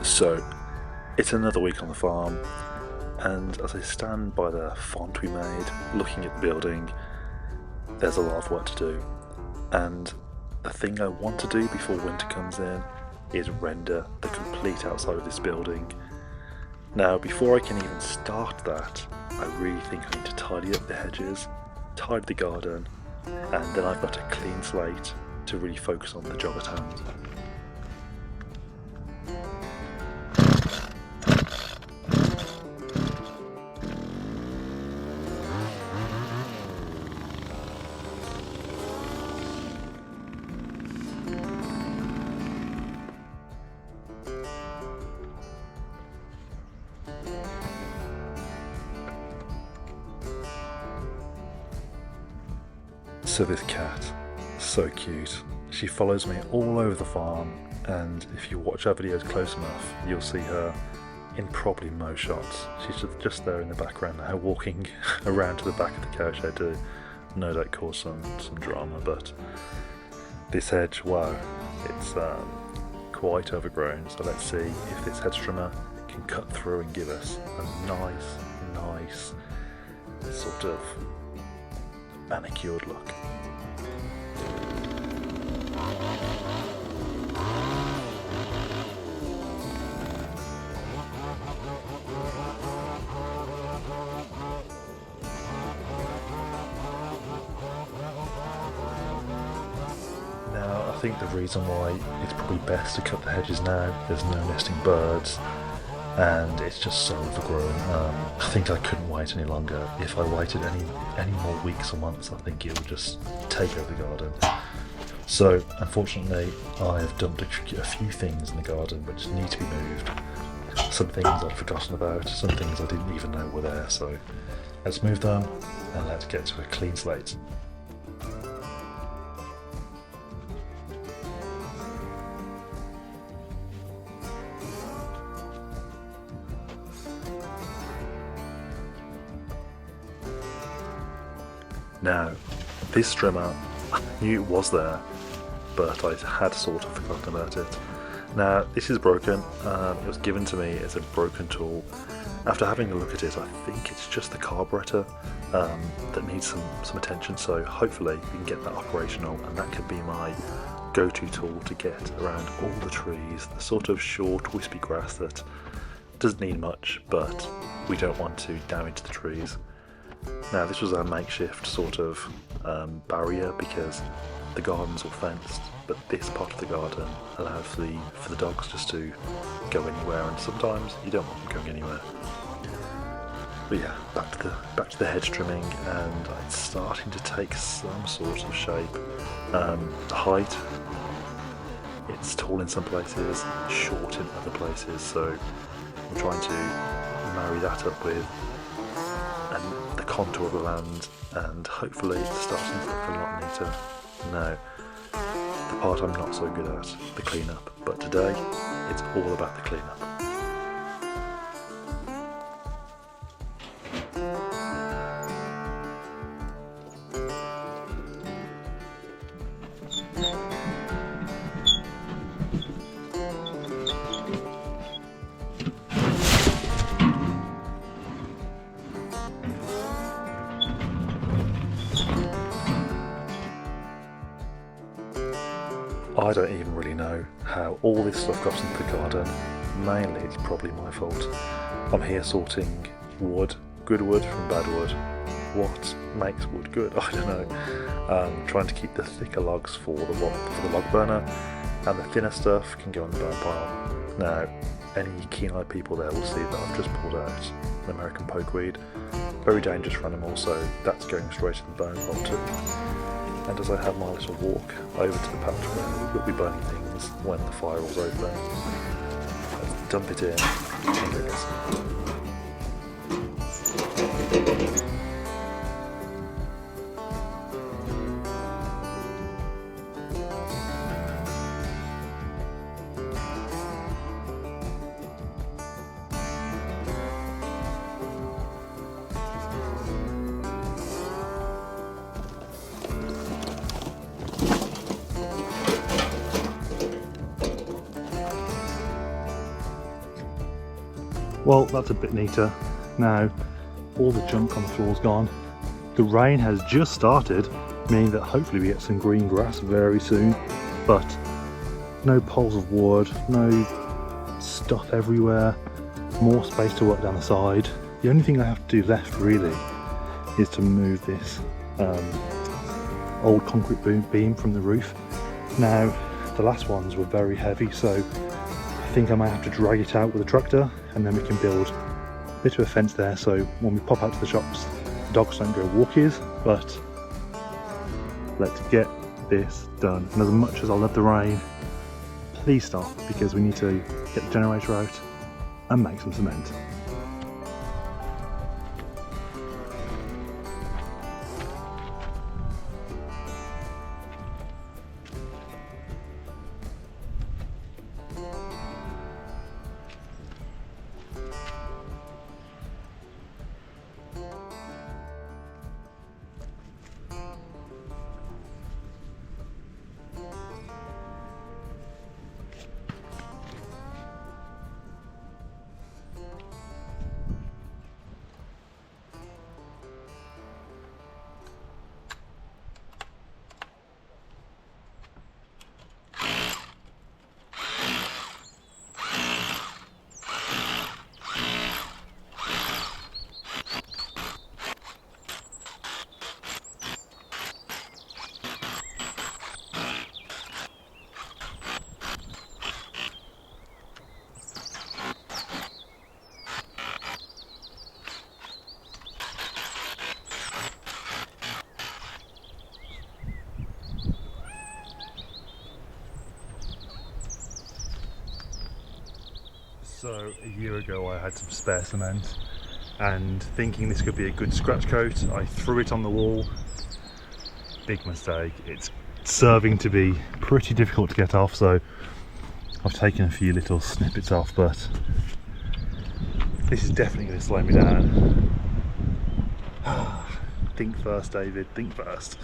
So, it's another week on the farm, and as I stand by the font we made, looking at the building, there's a lot of work to do. And the thing I want to do before winter comes in is render the complete outside of this building. Now, before I can even start that, I really think I need to tidy up the hedges, tidy the garden, and then I've got a clean slate to really focus on the job at hand. So this cat, so cute. She follows me all over the farm, and if you watch our videos close enough, you'll see her in probably most shots. She's just there in the background now, walking around to the back of the cow shed to no doubt cause some drama. But this hedge, wow, it's quite overgrown, so let's see if this hedge trimmer can cut through and give us a nice sort of manicured look. Now, I think the reason why it's probably best to cut the hedges now, there's no nesting birds, and it's just so overgrown. I think I couldn't wait any longer. If I waited any more weeks or months, I think it would just take over the garden. So unfortunately, I have dumped a few things in the garden which need to be moved. Some things I'd forgotten about, some things I didn't even know were there. So let's move them and let's get to a clean slate. Now, this trimmer, I knew it was there, but I had sort of forgotten about it. Now, this is broken. It was given to me as a broken tool. After having a look at it, I think it's just the carburetor that needs some attention, so hopefully we can get that operational, and that could be my go-to tool to get around all the trees, the sort of short, wispy grass that doesn't need much, but we don't want to damage the trees. Now, this was our makeshift sort of barrier because the garden's all fenced, but this part of the garden allows for the dogs just to go anywhere, and sometimes you don't want them going anywhere. But yeah, back to the hedge trimming, and it's starting to take some sort of shape. The height, it's tall in some places, short in other places, so I'm trying to marry that up with the contour of the land, and hopefully it's starting to look a lot neater. Now, the part I'm not so good at, the cleanup, but today it's all about the cleanup. I don't even really know how all this stuff got into the garden. Mainly it's probably my fault. I'm here sorting wood, good wood from bad wood. What makes wood good? I don't know. Trying to keep the thicker logs for the log burner, and the thinner stuff can go on the burn pile. Now, any keen-eyed people there will see that I've just pulled out an American pokeweed. Very dangerous for animals, so that's going straight in the burn pile too. And as I have my little walk over to the patch where we'll be burning things when the fire was open, let's dump it in and go get some. Well, that's a bit neater. Now, all the junk on the floor's gone. The rain has just started, meaning that hopefully we get some green grass very soon, but no poles of wood, no stuff everywhere, more space to work down the side. The only thing I have to do left really is to move this old concrete beam from the roof. Now, the last ones were very heavy, so I think I might have to drag it out with a tractor, and then we can build a bit of a fence there so when we pop out to the shops, the dogs don't go walkies. But let's get this done. And as much as I love the rain, please stop, because we need to get the generator out and make some cement. So a year ago I had some spare cement, and thinking this could be a good scratch coat, I threw it on the wall. Big mistake. It's serving to be pretty difficult to get off, so I've taken a few little snippets off, but this is definitely going to slow me down. Think first, David, think first.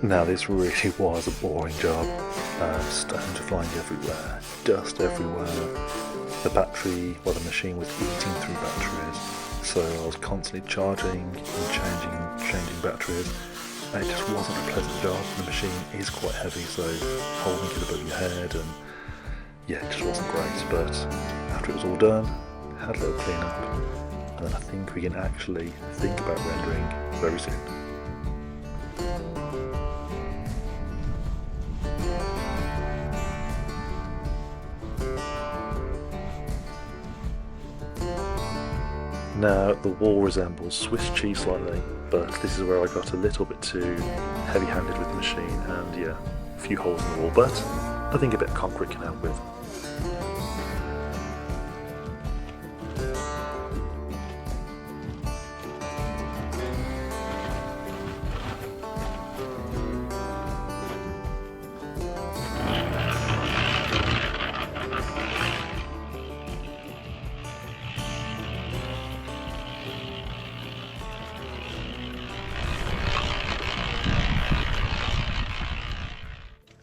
Now this really was a boring job. Stones flying everywhere, dust everywhere. The machine was eating through batteries, so I was constantly charging and changing batteries. And it just wasn't a pleasant job. The machine is quite heavy, so holding it above your head, and yeah, it just wasn't great. But after it was all done, had a little clean up, and then I think we can actually think about rendering very soon. Now, the wall resembles Swiss cheese slightly, but this is where I got a little bit too heavy-handed with the machine, and yeah, a few holes in the wall, but I think a bit of concrete can help with.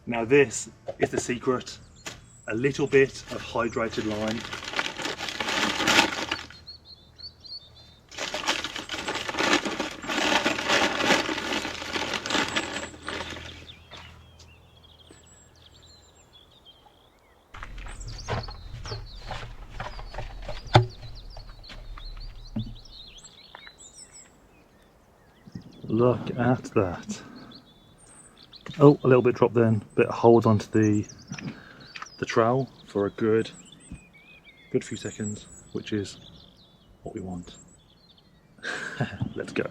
Now this is the secret, a little bit of hydrated lime. Look at that. Oh, a little bit dropped then, bit of hold onto the trowel for a good few seconds, which is what we want. Let's go.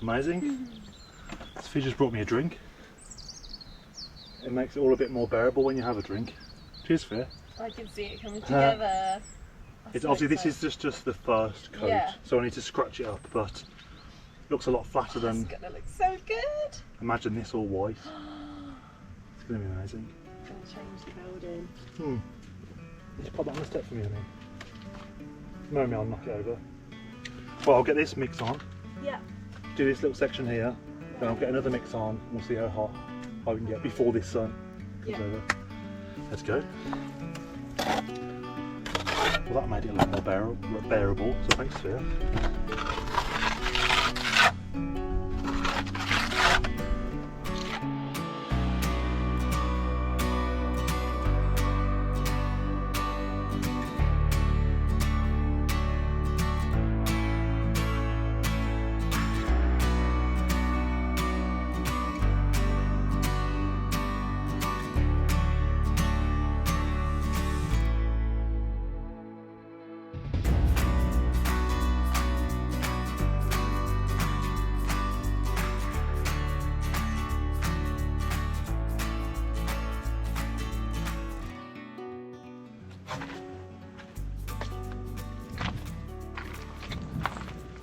Amazing. Sophie just brought me a drink. It makes it all a bit more bearable when you have a drink. Cheers, Sophia. I can see it coming together. It's obviously this is just the first coat, so I need to scratch it up, but it looks a lot flatter than. It's gonna look so good. Imagine this all white. It's gonna be amazing. It's gonna change the building. Just pop that on the step for me, honey. No, me, I'll knock it over. Well, I'll get this mix on. Yeah. Do this little section here, then I'll get another mix on, and we'll see how hot I can get before this sun comes over. Let's go. Well, that made it a lot more bearable, so thanks, Sophia.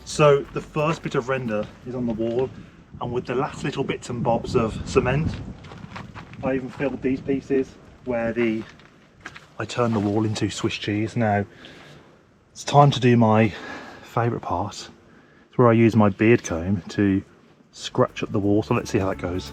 So the first bit of render is on the wall, and with the last little bits and bobs of cement, I even filled these pieces where I turned the wall into Swiss cheese. Now it's time to do my favourite part. It's where I use my beard comb to scratch up the wall, so let's see how that goes.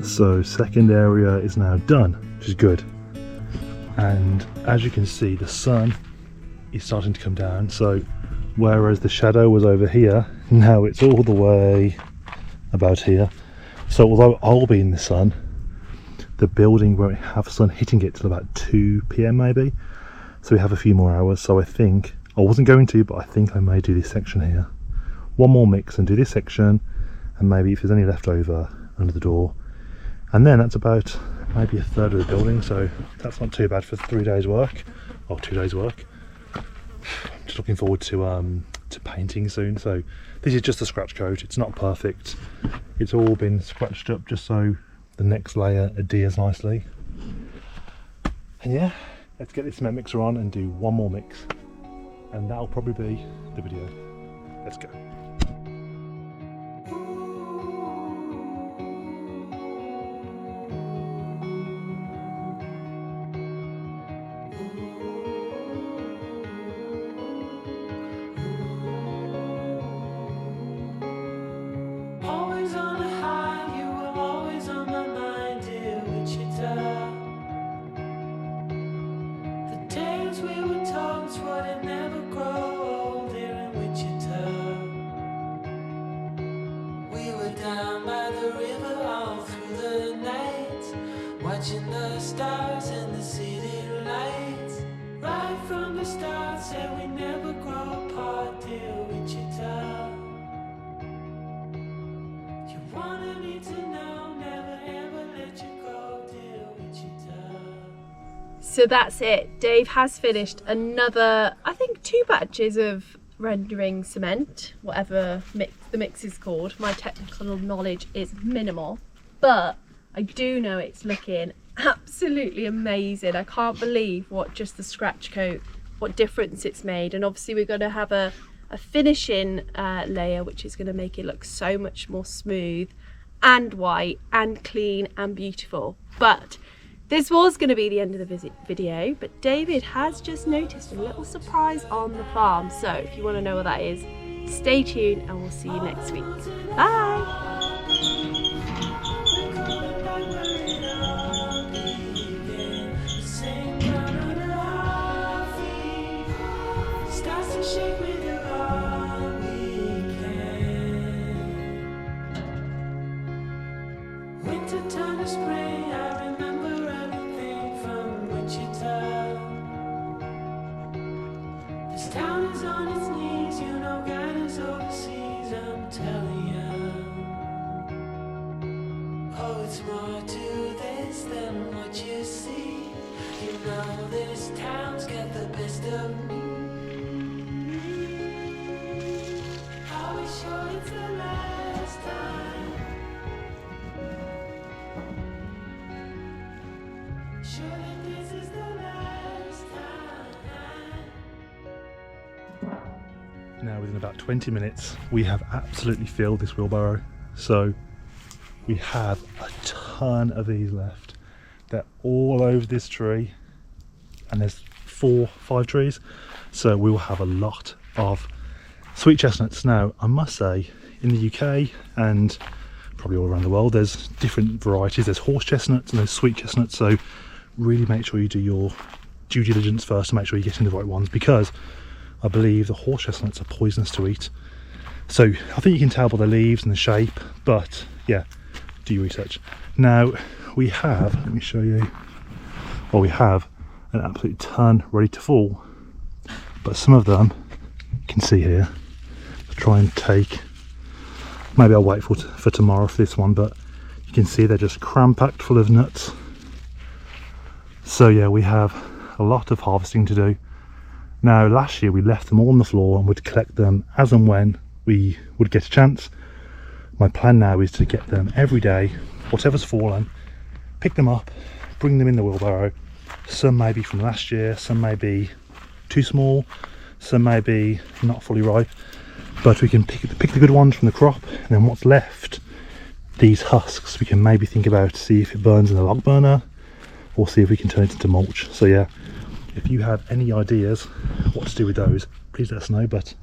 So second area is now done, which is good. And as you can see, the sun is starting to come down. So whereas the shadow was over here, now it's all the way about here. So although I'll be in the sun, the building won't have sun hitting it till about 2 PM maybe. So we have a few more hours. So I think, I wasn't going to, but I think I may do this section here. One more mix and do this section, and maybe if there's any left over under the door. And then that's about maybe a third of the building, so that's not too bad for 3 days work, or 2 days work. I'm just looking forward to painting soon. So this is just a scratch coat, it's not perfect. It's all been scratched up just so the next layer adheres nicely. And yeah, let's get this cement mixer on and do one more mix, and that'll probably be the video. Let's go. Always on a high, you were always on my mind, dear Wichita. The days we were told wouldn't never grow old here in Wichita. We were down by the river all through the night, watching the stars and the city lights. Right from the start, said we never grow apart, dear Wichita. You wanted me to know, never ever let you go, dear Wichita. So that's it. Dave has finished another, I think, 2 batches of rendering cement, whatever the mix is called. My technical knowledge is minimal, but I do know it's looking absolutely amazing. I can't believe what just the scratch coat, what difference it's made. And obviously we're going to have a finishing layer which is going to make it look so much more smooth and white and clean and beautiful. But this was going to be the end of the video, but David has just noticed a little surprise on the farm. So if you want to know what that is, stay tuned and we'll see you next week. Bye! Starts to shake with you all weekend. Winter turned to spring, I remember everything from Wichita. This town is on its knees, you know God is overseas, I'm telling you. Oh, it's more to this than what you see. You know this town's got the best of me. Are we sure it's the last time? Sure that this is the last time. Now within about 20 minutes we have absolutely filled this wheelbarrow, so we have a ton of these left. They're all over this tree and there's 4-5 trees, so we will have a lot of sweet chestnuts. Now I must say, in the UK and probably all around the world, there's different varieties. There's horse chestnuts and there's sweet chestnuts, so really make sure you do your due diligence first to make sure you're getting the right ones, because I believe the horse chestnuts are poisonous to eat. So I think you can tell by the leaves and the shape, but yeah, do your research. Now we have, let me show you, well, we have an absolute ton ready to fall, but some of them you can see here. I'll try and take, maybe I'll wait for tomorrow for this one, but you can see they're just cram-packed full of nuts. So yeah, we have a lot of harvesting to do. Now last year we left them all on the floor and would collect them as and when we would get a chance. My plan now is to get them every day, whatever's fallen, pick them up, bring them in the wheelbarrow. Some may be from last year, some may be too small, some may be not fully ripe, but we can pick the good ones from the crop, and then what's left, these husks, we can maybe think about, see if it burns in the log burner, or see if we can turn it into mulch. So yeah, if you have any ideas what to do with those, please let us know. But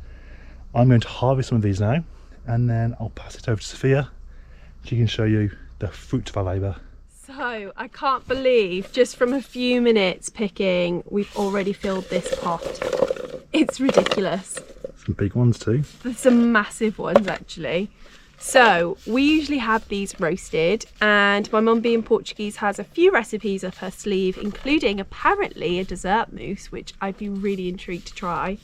I'm going to harvest some of these now, and then I'll pass it over to Sophia. She can show you the fruit of our labour. So I can't believe just from a few minutes picking, we've already filled this pot. It's ridiculous. Some big ones too. There's some massive ones actually. So we usually have these roasted, and my mum, being Portuguese, has a few recipes up her sleeve, including apparently a dessert mousse, which I'd be really intrigued to try.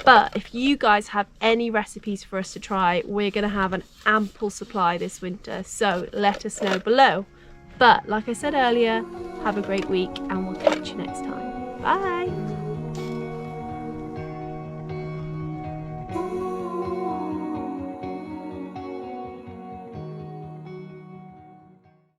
But if you guys have any recipes for us to try, we're going to have an ample supply this winter, so let us know below. But like I said earlier, have a great week and we'll catch you next time. Bye!